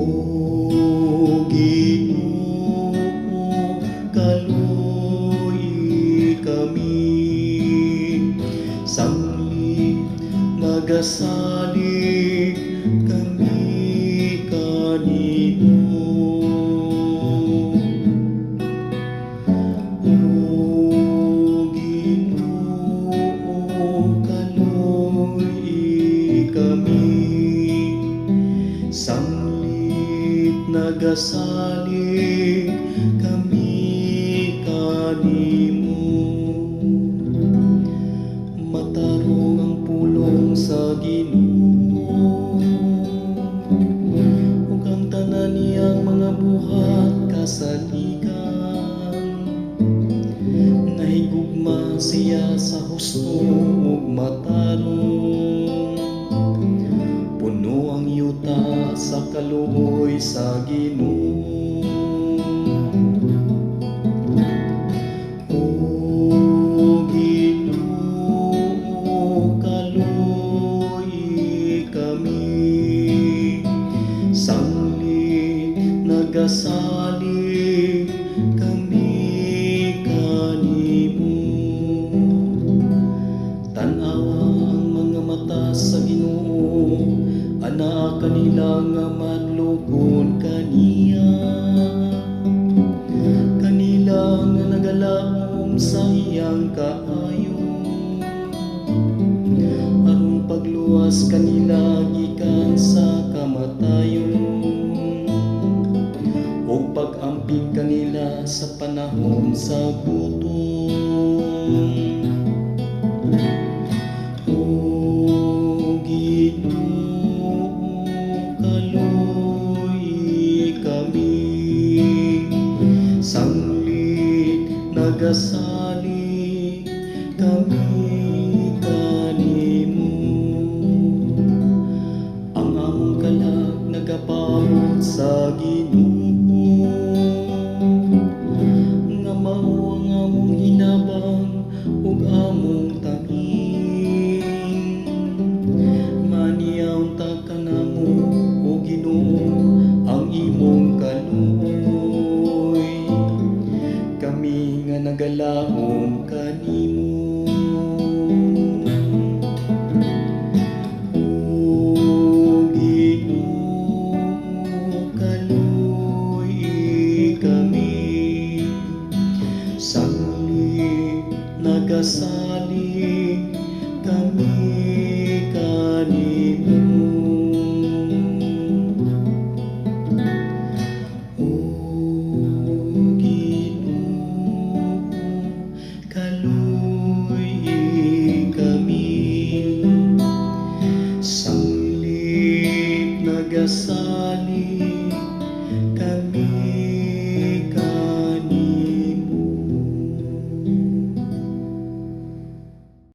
O Ginoo, kaluoy kami, sanglit nagasalig kami kanimo. O Ginoo, kaluoy kami, sanglit nagasalig kami kanimo. Matarong ang pulong sa Ginoo, ug ang tanan niyang mga buhat kasaligan. Nahigugma siya sa husto ug matarong, puno ang yuta sa kaluoy sa Ginoo. O Ginoo, kaluoy kami, sanglit nagasalig kami kanimo. Tan-awa ang mga mata sa Ginoo, ana kanila nga madlukon kaniya. Kanila nga nagalaom sa iyang kaayo, aron pagluwas kanila gikan sa kamatayon, o pag-amping kanila sa panahon sa gutom. O Ginoo, kaluoy kami, sanglit nagasalig kami kanimo. Ang among kalag nagapabot sa Ginoo, nga mao ang among hinabang ug among tanging. Maniaw ta kanamo, O Ginoo, ang imong kaluoy, kami nga nagalaom kanimo. O Ginoo, kaluoy kami, sanglit nagasalig kami kanimo. O Ginoo, kaluoy kami, sanglit nagasalig